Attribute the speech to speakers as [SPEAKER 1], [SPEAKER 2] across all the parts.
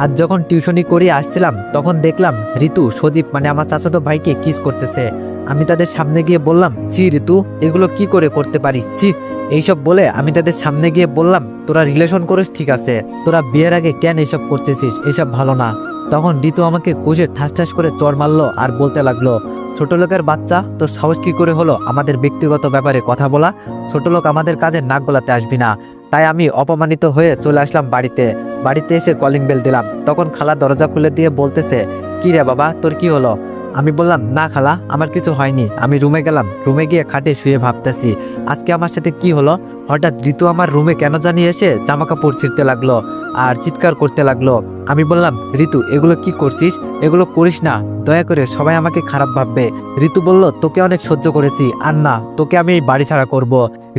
[SPEAKER 1] আজ যখন টিউশনি করে আসছিলাম তখন দেখলাম ঋতু সজীব মানে আমার চাচাতো ভাইকে কিস করতেছে। আমি তাদের সামনে গিয়ে বললাম, ছি ঋতু, এগুলো কি করে করতে পারিস, ছি। এইসব বলে আমি তাদের সামনে গিয়ে বললাম, তোরা রিলেশন করিস ঠিক আছে, তোরা বিয়ের আগে কেন এইসব করতেছিস, এইসব ভালো না। তখন ঋতু আমাকে কষে ঠাস ঠাস করে চড় মারলো আর বলতে লাগলো, ছোট লোকের বাচ্চা, তো সাহস কি করে হলো আমাদের ব্যক্তিগত ব্যাপারে কথা বলা? ছোট লোক আমাদের কাজে নাক গলাতে আসবি না। তাই আমি অপমানিত হয়ে চলে আসলাম বাড়িতে। বাড়িতে এসে কলিং বেল দিলাম, তখন খালা দরজা খুলে দিয়ে বলতেছে, কি রে বাবা, তোর কি হলো? আমি বললাম, না খালা, আমার কিছু হয়নি। আমি রুমে গেলাম, রুমে গিয়ে খাটে শুয়ে ভাবতেছি আজকে আমার সাথে কি হলো। হঠাৎ ঋতু আমার রুমে কেন জানি এসে জামা কাপড় ছিঁড়তে লাগলো আর চিৎকার করতে লাগলো। আমি বললাম, ঋতু, এগুলো কি করছিস? এগুলো করিস না, দয়া করে, সবাই আমাকে খারাপ ভাববে। ঋতু বলল, তোকে অনেক সহ্য করেছি, আর না, তোকে আমি এই বাড়ি ছাড়া করব।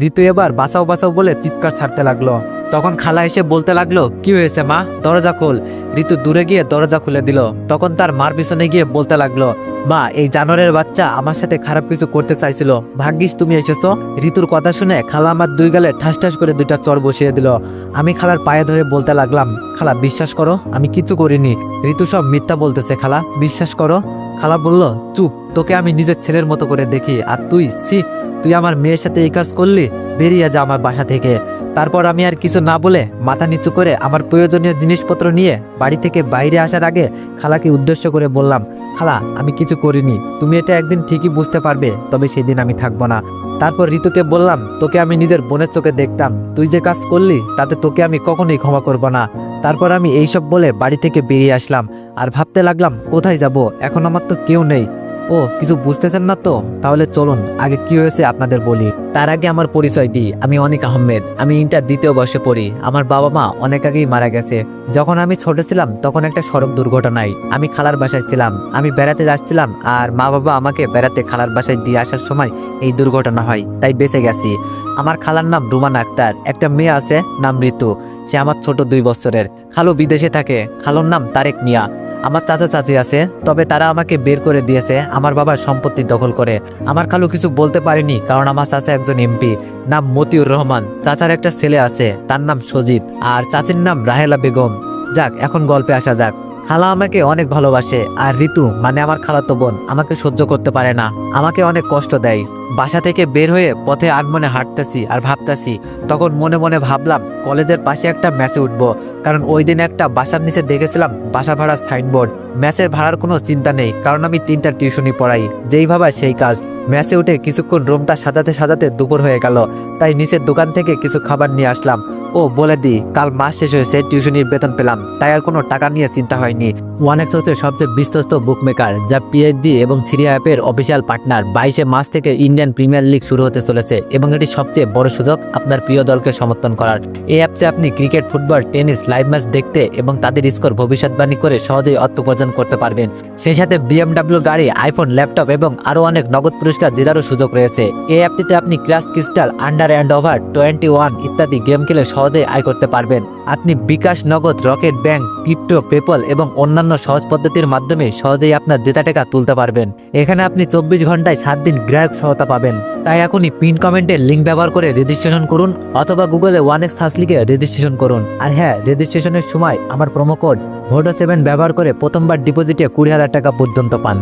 [SPEAKER 1] ঋতু এবার বাঁচাও বাঁচাও বলে চিৎকার ছাড়তে লাগলো। তখন খালা এসে বলতে লাগলো, কি হয়েছে মা, দরজা খোল। ঋতু দূরে গিয়ে দরজা খুলে দিল। তখন তার মার পিছনে গিয়ে বলতে লাগলো, মা, এই জানোয়ারের বাচ্চা আমার সাথে খারাপ কিছু করতে চাইছিল, ভাগ্যিস তুমি এসেছো। ঋতুর কথা শুনে খালা আমার দুই গালে ঠাস ঠাস করে দুইটা চড় বসিয়ে দিল। আমি খালার পায়ে ধরে বলতে লাগলাম, খালা বিশ্বাস করো, আমি কিছু করিনি। ঋতু সব মিথ্যা বলতেছে, খালা বিশ্বাস করো। খালা বলল, চুপ, তোকে আমি নিজের ছেলের মতো করে দেখি, আর তুই, ছি, তুই আমার মেয়ের সাথে এই কাজ করলি, বেরিয়ে যা আমার বাসা থেকে। তারপর আমি আর কিছু না বলে মাথা নিচু করে আমার প্রয়োজনীয় জিনিসপত্র নিয়ে বাড়ি থেকে বাইরে আসার আগে খালাকে উদ্দেশ্য করে বললাম, খালা, আমি কিছু করিনি, তুমি এটা একদিন ঠিকই বুঝতে পারবে, তবে সেদিন আমি থাকবো না। তারপর ঋতুকে বললাম, তোকে আমি নিজের বোনের চোখে দেখতাম, তুই যে কাজ করলি তাতে তোকে আমি কখনোই ক্ষমা করব না। তারপর আমি এইসব বলে বাড়ি থেকে বেরিয়ে আসলাম আর ভাবতে লাগলাম, কোথায় যাব, এখন আমার তো কেউ নেই। ও, কিছু বুঝতেছেন না তো? তাহলে চলুন আগে কি হয়েছে আপনাদের বলি। তার আগে আমার পরিচয় দিই, আমি অনিক আহমেদ। আমি ইন্টার দ্বিতীয় বর্ষে পড়ি। আমার বাবা মা অনেক আগেই মারা গেছে। যখন আমি ছোট ছিলাম তখন একটা সড়ক দুর্ঘটনায় আমি খালার বাসায় ছিলাম। আমি বেড়াতে যাচ্ছিলাম আর মা বাবা আমাকে বেড়াতে খালার বাসায় দিয়ে আসার সময় এই দুর্ঘটনা হয়, তাই বেঁচে গেছি। আমার খালার নাম রুমান আক্তার, একটা মেয়ে আছে নাম ঋতু, সে আমার ছোট 2 বছরের। খালু বিদেশে থাকে, খালুর নাম তারেক মিয়া। আমার চাচা চাচি আছে, তবে তারা আমাকে বের করে দিয়েছে আমার বাবার সম্পত্তি দখল করে। আমার খালু কিছু বলতে পারেনি, কারণ আমার চাচা একজন এমপি, নাম মতিউর রহমান। চাচার একটা ছেলে আছে, তার নাম সজীব, আর চাচির নাম রাহেলা বেগম। যাক, এখন গল্পে আসা যাক। খালা আমাকে অনেক ভালোবাসে, আর ঋতু মানে আমার খালাতো বোন আমাকে সহ্য করতে পারে না, আমাকে অনেক কষ্ট দেয়। বাসা থেকে বের হয়ে পথে আনমনে হাঁটতেছি আর ভাবতেছি, তখন মনে মনে ভাবলাম কলেজের পাশে একটা ম্যাচে উঠবো, কারণ ওই দিন একটা বাসার নিচে দেখেছিলাম বাসা ভাড়ার সাইনবোর্ড। ম্যাচের ভাড়ার কোনো চিন্তা নেই, কারণ আমি 3টা টিউশনি পড়াই, যেই ভাবা সেই কাজ। ম্যাচে উঠে কিছুক্ষণ রুমটা সাজাতে সাজাতে দুপুর হয়ে গেল, তাই নিচের দোকান থেকে কিছু খাবার নিয়ে আসলাম। ও বলে দিই, কাল মাস শেষ হয়েছে, টিউশনির বেতন পেলাম, তাই আর কোনো টাকা নিয়ে চিন্তা হয়নি। ওয়ানেক্স হচ্ছে সবচেয়ে বিশ্বস্ত বুকমেকার, যা পিএইচডি এবং সিরিয়া অ্যাপের অফিসিয়াল পার্টনার। 22শে মার্চ থেকে ইন্ডিয়ান প্রিমিয়ার লিগ শুরু হতে চলেছে এবং এটি সবচেয়ে বড় সুযোগ আপনার প্রিয় দলকে সমর্থন করার। এই অ্যাপসে আপনি cricket, football, tennis live match দেখতে এবং তাদের স্কোর ভবিষ্যৎবাণী করে সহজেই অর্থ উপার্জন করতে পারবেন। সেই সাথে BMW গাড়ি, আইফোন, ল্যাপটপ এবং আরও অনেক নগদ পুরস্কার জেতারও সুযোগ রয়েছে। এই অ্যাপটিতে আপনি class, crystal, under and over 21 ইত্যাদি গেম খেলে সহজেই আয় করতে পারবেন। আপনি বিকাশ, নগদ, রকেট ব্যাংক, ক্রিপ্টো, পেপল এবং অন্যান্য সহজ পদ্ধতির মাধ্যমে সহজেই আপনার জেতা টাকা তুলতে পারবেন। এখানে আপনি 24 ঘন্টায় 7 দিন গ্রাহক সহায়তা পাবেন। তাই এখনই পিন কমেন্টের লিঙ্ক ব্যবহার করে রেজিস্ট্রেশন করুন, অথবা গুগলে ওয়ানেক্স সার্চ লিখে রেজিস্ট্রেশন করুন। আর হ্যাঁ, রেজিস্ট্রেশনের সময় আমার প্রোমো কোড VODO7 ব্যবহার করে প্রথমবার ডিপোজিটে 20,000 টাকা পর্যন্ত পান।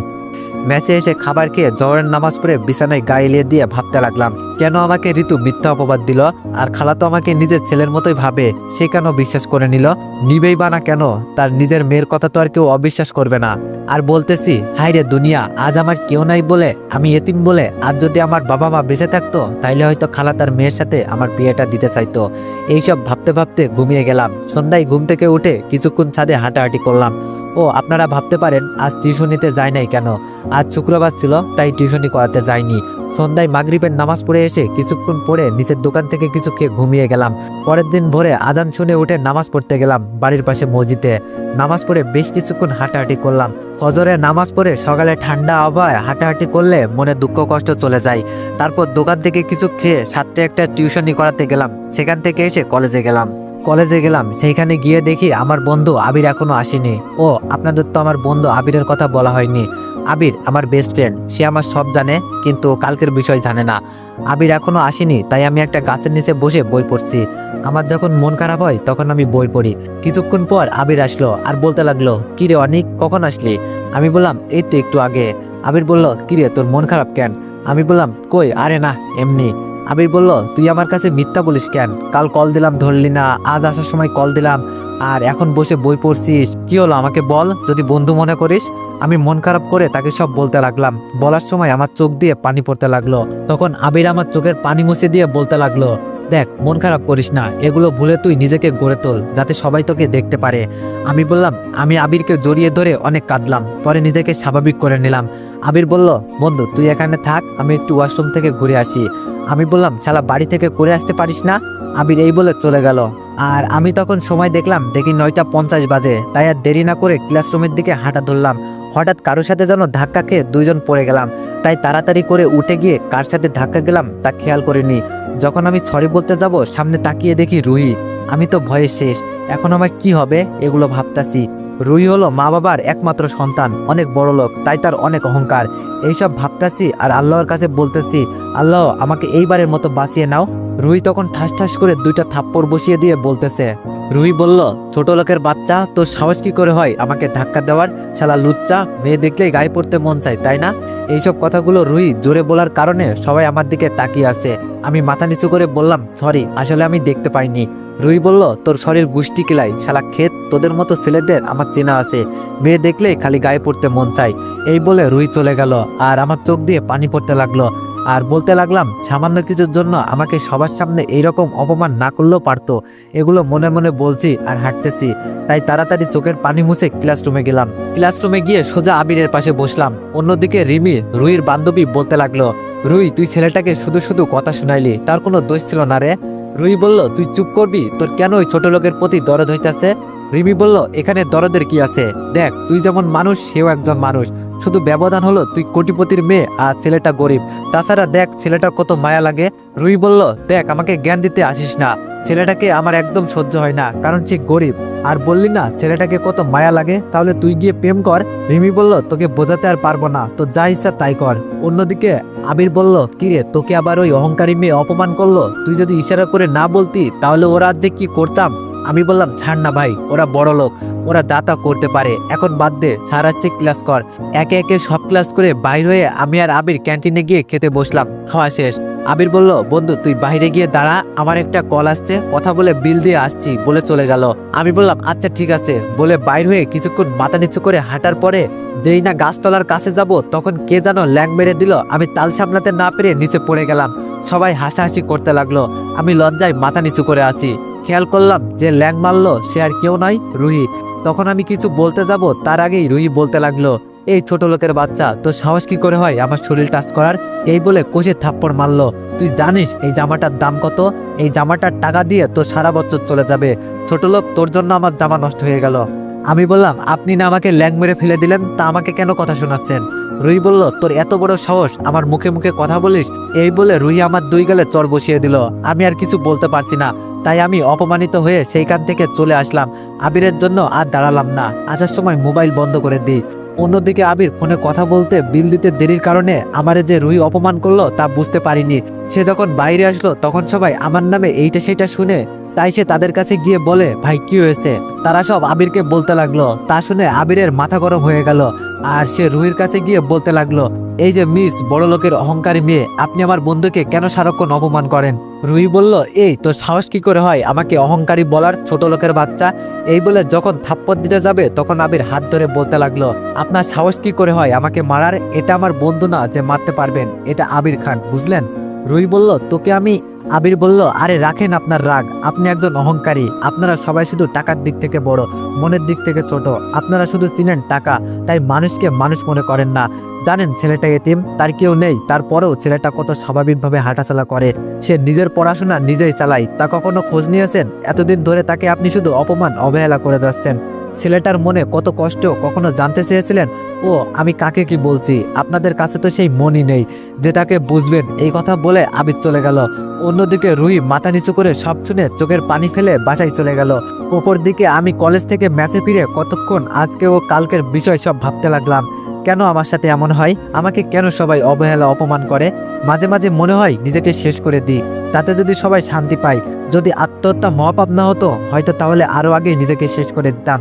[SPEAKER 1] ম্যাচে এসে খাবার খেয়ে জোহরের নামাজ পড়ে বিছানায় গায়ে এলিয়ে দিয়ে ভাবতে লাগলাম, কেন আমাকে ঋতু মিথ্যা অপবাদ দিল? আর খালা তো আমাকে নিজের ছেলের মতোই ভাবে, সে কেন বিশ্বাস করে নিল? নিবেই বা না কেন? তার নিজের মেয়ের কথা তো আর কেউ অবিশ্বাস করবে না। আর বলতেছি, হায় রে দুনিয়া, আজ আমার কেউ নাই বলে, আমি এতিম বলে। আজ যদি আমার বাবা মা বেঁচে থাকতো, তাইলে হয়তো খালা তার মেয়ের সাথে আমার বিয়েটা দিতে চাইতো। এইসব ভাবতে ভাবতে ঘুমিয়ে গেলাম। সন্ধ্যায় ঘুম থেকে উঠে কিছুক্ষণ ছাদে হাঁটাহাঁটি করলাম। ও, আপনারা ভাবতে পারেন আজ টিউশনিতে যাই নাই কেন? আজ শুক্রবার ছিল, তাই টিউশনি করাতে যাইনি। সন্ধ্যায় মাগরিবের নামাজ পড়ে এসে কিছুক্ষণ পরে নিচের দোকান থেকে কিছু খেয়ে ঘুমিয়ে গেলাম। পরের দিন ভোরে আজান শুনে উঠে নামাজ পড়তে গেলাম বাড়ির পাশে মসজিদে। নামাজ পড়ে বেশ কিছুক্ষণ হাঁটাহাঁটি করলাম। ফজরে নামাজ পড়ে সকালে ঠান্ডা আবহাওয়ায় হাঁটাহাঁটি করলে মনে দুঃখ কষ্ট চলে যায়। তারপর দোকান থেকে কিছু খেয়ে 7টে একটা টিউশনি করাতে গেলাম। সেখান থেকে এসে কলেজে গেলাম। সেইখানে গিয়ে দেখি আমার বন্ধু আবির এখনো আসেনি। ও, আপনাদের তো আমার বন্ধু আবিরের কথা বলা হয়নি। আবির আমার বেস্ট ফ্রেন্ড, সে আমার সব জানে, কিন্তু কালকের বিষয় জানে না। আবির এখনো আসেনি, তাই আমি একটা গাছের নিচে বসে বই পড়ছি। আমার যখন মন খারাপ হয় তখন আমি বই পড়ি। কিছুক্ষণ পর আবির আসলো আর বলতে লাগলো, কিরে অনিক, কখন আসলি? আমি বললাম, এই তো একটু আগে। আবির বলল, কিরে তোর মন খারাপ কেন? আমি বললাম, কই আরে না, এমনি। আবির বলল, তুই আমার কাছে মিথ্যা বলিস কেন? কাল কল দিলাম ধরলি না, আজ আসার সময় কল দিলাম, আর এখন বসে বই পড়ছিস, কি হলো আমাকে বল, যদি বন্ধু মনে করিস। আমি মন খারাপ করে তাকে সব বলতে লাগলাম। বলার সময় আমার চোখ দিয়ে পানি পড়তে লাগলো। তখন আবির আমার চোখের পানি মুছে দিয়ে বলতে লাগলো, দেখ মন খারাপ করিস না, এগুলো ভুলে তুই নিজেকে গড়ে তোল, যাতে সবাই তোকে দেখতে পারে। আমি বললাম, আমি আবিরকে জড়িয়ে ধরে অনেক কাঁদলাম, পরে নিজেকে স্বাভাবিক করে নিলাম। আবির বলল, বন্ধু তুই এখানে থাক, আমি একটু ওয়াশরুম থেকে ঘুরে আসি। আমি বললাম, শালা বাড়ি থেকে করে আসতে পারিস না? আবির এই বলে চলে গেল। আর আমি তখন সময় দেখলাম, দেখি 9:50 বাজে, তাই আর দেরি না করে ক্লাসরুমের দিকে হাঁটা ধরলাম। হঠাৎ কারোর সাথে যেন ধাক্কা খেয়ে দুইজন পড়ে গেলাম, তাই তাড়াতাড়ি করে উঠে গিয়ে কার সাথে ধাক্কা গেলাম তা খেয়াল করিনি। যখন আমি সরি বলতে যাব, সামনে তাকিয়ে দেখি রুহি। আমি তো ভয়ে শেষ, এখন আমার কি হবে এগুলো ভাবতাছি। রুহি হলো মা বাবার একমাত্র সন্তান, অনেক বড় লোক, তাই তার অনেক অহংকার। এইসব ভাবতাছি আর আল্লাহর কাছে বলতেছি, আল্লাহ আমাকে এইবারের মতো বাঁচিয়ে নাও। রুহি তখন ঠাস ঠাস করে 2টা থাপ্পড় বসিয়ে দিয়ে বলতেছে। রুহি বলল, ছোট লোকের বাচ্চা, তোর সাহস কি করে হয় আমাকে ধাক্কা দেওয়ার? শালা লুচ্চা, মেয়ে দেখলেই গায়ে পড়তে মন চায় তাই না? এইসব কথাগুলো রুহি জোরে বলার কারণে সবাই আমার দিকে তাকিয়ে আছে। আমি মাথা নিচু করে বললাম, সরি, আসলে আমি দেখতে পাইনি। রুহি বলল, তোর শরীর গুষ্টি কিলাই, শালা ক্ষেত, তোদের মতো ছেলেদের আমার চেনা আছে, মেয়ে দেখলেই খালি গায়ে পড়তে মন চায়। এই বলে রুহি চলে গেল আর আমার চোখ দিয়ে পানি পড়তে লাগলো। আর বলতে লাগলাম, সামান্য কিছুর জন্য আমাকে সবার সামনে এইরকম অপমান না করলেও পারতো। এগুলো মনে মনে বলছি আর হাঁটতেছি। তাই তাড়াতাড়ি চোখের পানি মুছে ক্লাসরুমে গেলাম। ক্লাসরুমে গিয়ে সোজা আবিরের পাশে বসলাম। অন্যদিকে রিমি, রুহির বান্ধবী, বলতে লাগলো, রুহি তুই ছেলেটাকে শুধু শুধু কথা শুনাইলি, তার কোনো দোষ ছিল না রে। রুহি বলল, তুই চুপ করবি, তোর কেন ওই ছোট লোকের প্রতি দরদ হইতাছে? রিমি বলল, এখানে দরদের কি আছে? দেখ তুই যেমন মানুষ, সেও একজন মানুষ, শুধু ব্যবধান হলো তুই কোটিপতির মেয়ে আর ছেলেটা গরিব। তাছাড়া দেখ ছেলেটার কত মায়া লাগে। রুহি বলল, দেখ আমাকে জ্ঞান দিতে আসিস না, ছেলেটাকে আমার একদম সহ্য হয় না, কারণ সে গরিব। আর বললি না ছেলেটাকে কত মায়া লাগে, তাহলে তুই গিয়ে প্রেম কর। রিমি বলল, তোকে বোঝাতে আর পারবো না, তো যা ইচ্ছা তাই কর। অন্যদিকে আবির বলল, কিরে তোকে আবার ওই অহংকারী মেয়ে অপমান করলো, তুই যদি ইশারা করে না বলতি তাহলে ওরা অর্ধেক কি করতাম। আমি বললাম, ছাড় না ভাই, ওরা বড় লোক, ওরা দাতা করতে পারে, এখন বাদ দে, স্যার আসছে ক্লাস কর। একে একে সব ক্লাস করে বাইর হয়ে আমি আর আবির ক্যান্টিনে গিয়ে খেতে বসলাম। খাওয়া শেষ। আবির বলল, বন্ধু তুই বাইরে গিয়ে দাঁড়া, আমার একটা কল আসছে, কথা বলে বিল দিয়ে আসছি বলে চলে গেল। আমি বললাম, আচ্ছা ঠিক আছে বলে বাইর হয়ে কিছুক্ষণ মাথা নিচু করে হাঁটার পরে যেই না গাছতলার কাছে যাব, তখন কে যেন ল্যাং মেরে দিল। আমি তাল সামলাতে না পেরে নিচে পড়ে গেলাম। সবাই হাসাহাসি করতে লাগলো। আমি লজ্জায় মাথা নিচু করে আছি। খেয়াল করলাম যে ল্যাং মারলো সে আর কেউ নয়, রুহি। তখন আমি কিছু বলতে যাব, তার আগেই রুহি বলতে লাগলো, এই ছোট লোকের বাচ্চা, তোর সাহস কি করে হয় আমার শরীর টাচ করার? এই বলে কষে থাপ্পড় মারলো। তুই জানিস এই জামাটার দাম কত? এই জামাটার টাকা দিয়ে তোর সারা বছর চলে যাবে। ছোট লোক, তোর জন্য আমার জামা নষ্ট হয়ে গেল। আমি বললাম, আপনি না আমাকে ল্যাং মেরে ফেলে দিলেন, তা আমাকে কেন কথা শোনাচ্ছেন? রুহি বলল, তোর এত বড় সাহস আমার মুখে মুখে কথা বলিস? এই বলে রুহি আমার 2 গালে চড় বসিয়ে দিল। আমি আর কিছু বলতে পারছি না, তাই আমি অপমানিত হয়ে সেইখান থেকে চলে আসলাম। আবিরের জন্য আর দাঁড়ালাম না, আসার সময় মোবাইল বন্ধ করে দিই। অন্যদিকে আবির ফোনে কথা বলতে বিল দিতে দেরির কারণে আমারে যে রুহি অপমান করলো তা বুঝতে পারিনি। সে যখন বাইরে আসলো তখন সবাই আমার নামে এইটা সেটা শুনে, তাই সে তাদের কাছে গিয়ে বলে, ভাই কি হয়েছে? তারা সব আবিরকে বলতে লাগলো। তা শুনে আবিরের মাথা গরম হয়ে গেল আর সে রুহির কাছে গিয়ে বলতে লাগলো, এই যে মিস বড় লোকের অহংকারী মেয়ে, আপনি আমার বন্ধুকে কেন সারাক্ষণ অপমান করেন? রুহি বলল, এই তোর সাহস কি করে হয় আমাকে অহংকারী বলার, ছোট লোকের বাচ্চা? এই বলে যখন থাপ্পড় দিতে যাবে তখন আবির হাত ধরে বলতে লাগলো, আপনার সাহস কি করে হয় আমাকে মারার? এটা আমার বন্ধু না যে মারতে পারবেন, এটা আবির খান, বুঝলেন? রুহি বলল, তোকে আমি। আবির বলল, আরে রাখেন আপনার রাগ, আপনি একজন অহংকারী। আপনারা সবাই শুধু টাকার দিক থেকে বড়, মনের দিক থেকে ছোট। আপনারা শুধু চিনেন টাকা, তাই মানুষকে মানুষ মনে করেন না। জানেন ছেলেটা এতিম, তার কেউ নেই, তারপরেও ছেলেটা কত স্বাভাবিকভাবে হাঁটাচলা করে। সে নিজের পড়াশোনা নিজেই চালায়, তা কখনো খোঁজ নিয়েছেন? এতদিন ধরে তাকে আপনি শুধু অপমান অবহেলা করে যাচ্ছেন। ছেলেটার মনে কত কষ্ট কখনো জানতে চেয়েছিলেন? ও আমি কাকে কি বলছি, আপনাদের কাছে তো সেই মনই নেই যে তাকে বুঝবেন। এই কথা বলে আবির চলে গেল। অন্যদিকে রুহি মাথা নিচু করে সব শুনে চোখের পানি ফেলে বাসায় চলে গেল। ওপর দিকে আমি কলেজ থেকে ম্যাচে ফিরে কতক্ষণ আজকে ও কালকের বিষয় সব ভাবতে লাগলাম। কেন আমার সাথে এমন হয়? আমাকে কেন সবাই অবহেলা অপমান করে? মাঝে মাঝে মনে হয় নিজেকে শেষ করে দিই, তাতে যদি সবাই শান্তি পায়। যদি আত্মহত্যা মহাপাপ না হতো হয়তো তাহলে আরো আগে নিজেকে শেষ করে দিতাম।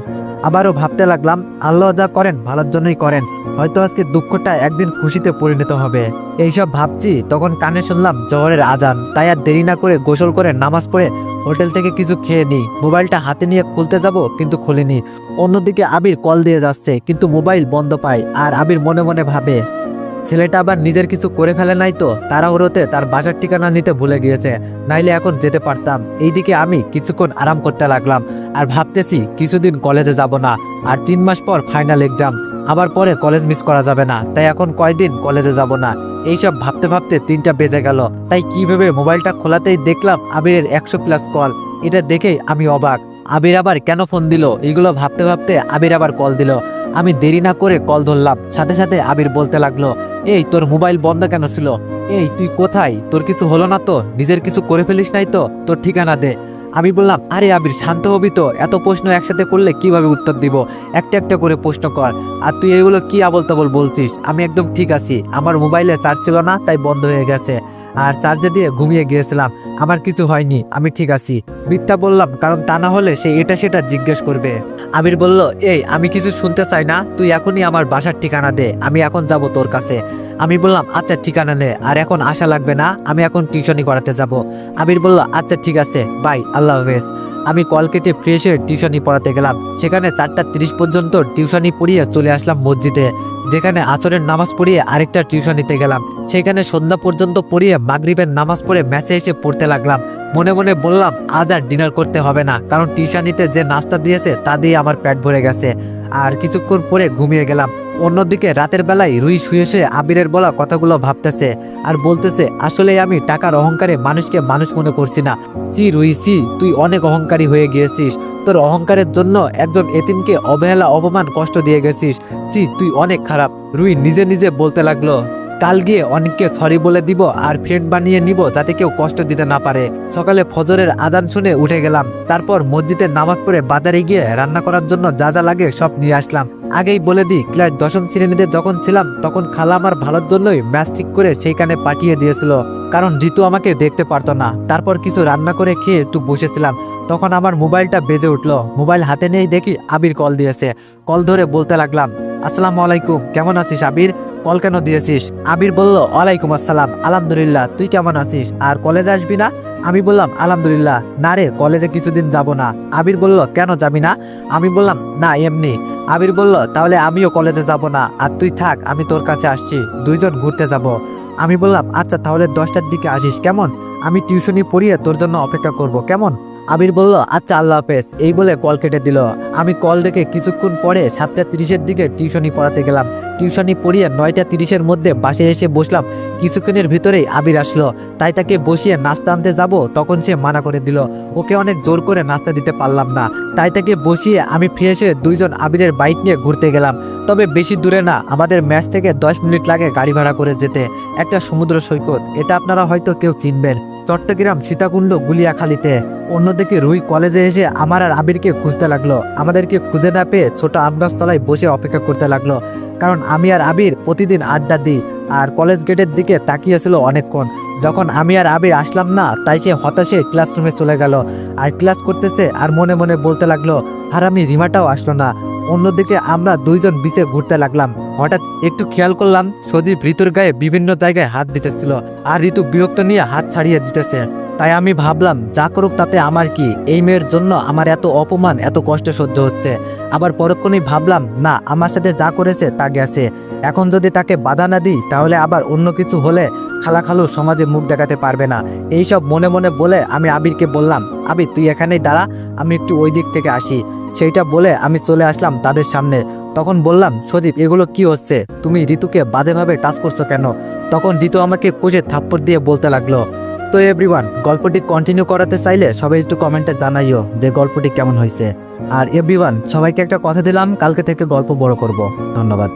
[SPEAKER 1] আবারও ভাবতে লাগলাম, আল্লাহ যা করেন ভালোর জন্যই করেন, হয়তো আজকে দুঃখটা একদিন খুশিতে পরিণত হবে। এইসব ভাবছি তখন কানে শুনলাম জোহরের আজান। তাই আর দেরি না করে গোসল করে নামাজ পড়ে হোটেল থেকে কিছু খেয়ে নিই। মোবাইলটা হাতে নিয়ে খুলতে যাব কিন্তু খুলিনি। অন্যদিকে আবির কল দিয়ে যাচ্ছে কিন্তু মোবাইল বন্ধ পায়। আর আবির মনে মনে ভাবে, ছেলেটা আবার নিজের কিছু করে ফেলে নাই তো? তাড়াহুড়োতে তার বাসার ঠিকানা নিতে ভুলে গিয়েছে, নাইলে এখন যেতে পারতাম। এইদিকে আমি কিছুক্ষণ আরাম করতে লাগলাম আর ভাবতেছি কিছুদিন কলেজে যাব না। আর 3 মাস পর ফাইনাল এক্সাম, আবার পরে কলেজ মিস করা যাবে না। তাই এখন কয়দিন কলেজে যাব না। এইসব ভাবতে ভাবতে 3টা বেজে গেল। তাই কিভাবে মোবাইলটা খোলাতেই দেখলাম আবিরের 100+ কল। এটা দেখেই আমি অবাক। আবির আবার কেন ফোন দিল এগুলো ভাবতে ভাবতে আবির আবার কল দিল। আমি দেরি না করে কল ধরলাম। সাথে সাথে আবির বলতে লাগলো, এই তোর মোবাইল বন্ধ কেন ছিল? এই তুই কোথায়? তোর কিছু হলো না তো? নিজের কিছু করে ফেলিস নাই তো? তোর ঠিকানা দে। আমি বললাম, আরে আবির শান্ত হবি তো, এত প্রশ্ন একসাথে করলে কিভাবে উত্তর দিব? একটা একটা করে প্রশ্ন কর। আর তুই এগুলো কি আবল তাবল বলছিস? আমি একদম ঠিক আছি। আমার মোবাইলে চার্জ ছিল না তাই বন্ধ হয়ে গেছে, আর চার্জে দিয়ে ঘুমিয়ে গিয়েছিলাম। আমার কিছু হয়নি, আমি ঠিক আছি। মিথ্যা বললাম কারণ তা না হলে সে এটা সেটা জিজ্ঞেস করবে। আবির বলল, এই আমি কিছু শুনতে চাই না, তুই এখনই আমার বাসার ঠিকানা দে, আমি এখন যাব তোর কাছে। আমি বললাম, আচ্ছা ঠিকানা নে, আর এখন আশা লাগবে না, আমি এখন টিউশনি করাতে যাব। আবির বলল, আচ্ছা ঠিক আছে, বাই, আল্লাহ হাফেজ। আমি কল কেটে ফ্রেশ হয়ে টিউশনি পড়াতে গেলাম। সেখানে 4টা 30 পর্যন্ত টিউশনি পড়িয়ে চলে আসলাম মসজিদে, যেখানে আসরের নামাজ পড়িয়ে আরেকটা টিউশনিতে গেলাম। সেখানে সন্ধ্যা পর্যন্ত পড়িয়ে মাগরিবের নামাজ পড়ে ম্যাচে এসে পড়তে লাগলাম। মনে মনে বললাম, আজ আর ডিনার করতে হবে না, কারণ টিউশনিতে যে নাস্তা দিয়েছে তা দিয়ে আমার পেট ভরে গেছে। আর কিছুক্ষণ পরে ঘুমিয়ে গেলাম। অন্যদিকে রাতের বেলায় রুই শুয়ে শুয়ে আবিরের বলা কথাগুলো ভাবতেছে আর বলতেছে, আসলে আমি টাকার অহংকারে মানুষকে মানুষ মনে করছি না। চি রুই চি, তুই অনেক অহংকারী হয়ে গিয়েছিস। তোর অহংকারের জন্য একজন এতিমকে অবহেলা অপমান কষ্ট দিয়ে গেছিস। চি, তুই অনেক খারাপ। রুই নিজে নিজে বলতে লাগলো, কাল গিয়ে অনেককে সরি বলে দিব আর ফ্রেন্ড বানিয়ে নিব যাতে কেউ কষ্ট দিতে না পারে। সকালে ফজরের আজান শুনে উঠে গেলাম। তারপর মসজিদের নামাজ পড়ে বাজারে গিয়ে রান্না করার জন্য যা যা লাগে সব নিয়ে আসলাম। আগেই বলে দিই, ক্লাস 10ম শ্রেণীতে যখন ছিলাম তখন খালা আমার ভালোর জন্যই ম্যাচ ঠিক করে সেইখানে পাঠিয়ে দিয়েছিল, কারণ ঋতু আমাকে দেখতে পারতো না। তারপর কিছু রান্না করে খেয়ে একটু বসেছিলাম, তখন আমার মোবাইলটা বেজে উঠলো। মোবাইল হাতে নিয়েই দেখি আবির কল দিয়েছে। কল ধরে বলতে লাগলাম, আসসালামু আলাইকুম, কেমন আছিস আবির? কল কেন দিয়েছিস? আবির বলল, ওয়ালাইকুম আসসালাম, আলহামদুলিল্লাহ, তুই কেমন আছিস? আর কলেজে আসবি না? আমি বললাম, আলহামদুলিল্লাহ। না রে, কলেজে কিছুদিন যাব না। আবির বলল, কেন যাবি না? আমি বললাম, না এমনি। আবির বলল, তাহলে আমিও কলেজে যাব না, আর তুই থাক, আমি তোর কাছে আসছি, দুইজন ঘুরতে যাব। আমি বললাম, আচ্ছা তাহলে 10টার দিকে আসিস, কেমন? আমি টিউশনি পড়িয়ে তোর জন্য অপেক্ষা করব, কেমন? আবির বলল, আচ্ছা আল্লাহ হাফেজ। এই বলে কল কেটে দিল। আমি কল রেখে কিছুক্ষণ পরে 7টা 30-এর দিকে টিউশনি পড়াতে গেলাম। টিউশনি পড়িয়ে 9টা 30-এর মধ্যে বাসে এসে বসলাম। কিছুক্ষণের ভিতরেই আবির আসলো, তাই তাকে বসিয়ে নাস্তা আনতে যাব, তখন সে মানা করে দিল। ওকে অনেক জোর করে নাস্তা দিতে পারলাম না, তাই তাকে বসিয়ে আমি ফ্রেশ হয়ে দুইজন আবিরের বাইক নিয়ে ঘুরতে গেলাম। তবে বেশি দূরে না, আমাদের ম্যাচ থেকে 10 মিনিট লাগে গাড়ি ভাড়া করে যেতে। একটা সমুদ্র সৈকত, এটা আপনারা হয়তো কেউ চিনবেন, চট্টগ্রাম সীতাকুণ্ড গুলিয়াখালীতে। অন্যদিকে রুই কলেজে এসে আমার আর আবিরকে খুঁজতে লাগলো। আমাদেরকে খুঁজে না পেয়ে ছোট আমগাছতলায় বসে অপেক্ষা করতে লাগলো, কারণ আমি আর আবির প্রতিদিন আড্ডা দিই। আর কলেজ গেটের দিকে তাকিয়েছিল অনেকক্ষণ। যখন আমি আর আবির আসলাম না, তাই সে হতাশে ক্লাসরুমে চলে গেল আর ক্লাস করতেছে আর মনে মনে বলতে লাগলো, আর আমি রিমাটাও আসলো না। অন্যদিকে আমরা দুইজন বিচে ঘুরতে লাগলাম। হঠাৎ একটু খেয়াল করলাম সজীব ঋতুর গায়ে বিভিন্ন জায়গায় হাত দিতেছিল, আর ঋতু বিরক্ত নিয়ে হাত ছাড়িয়ে দিতেছে। তাই আমি ভাবলাম, যা করুক তাতে আমার কি, এই মেয়ের জন্য আমার এত অপমান এত কষ্ট সহ্য হচ্ছে। আবার পরক্ষণেই ভাবলাম, না, আমার সাথে যা করেছে তা গেছে, এখন যদি তাকে বাধা না দিই তাহলে আবার অন্য কিছু হলে খালাখালু সমাজে মুখ দেখাতে পারবে না। এইসব মনে মনে বলে আমি আবিরকে বললাম, আবির তুই এখানেই দাঁড়া, আমি একটু ওই দিক থেকে আসি। সেইটা বলে আমি চলে আসলাম তাদের সামনে। তখন বললাম, সজীব এগুলো কি হচ্ছে? তুমি ঋতুকে বাজেভাবে টাচ করছো কেন? তখন ঋতু আমাকে কোষে থাপ্পড় দিয়ে বলতে লাগলো। তো এভরিওয়ান, গল্পটি কন্টিনিউ করাতে চাইলে সবাই একটু কমেন্টে জানাইও যে গল্পটি কেমন হয়েছে। আর এভরিওয়ান, সবাইকে একটা কথা দিলাম, কালকে থেকে গল্প বড় করব। ধন্যবাদ।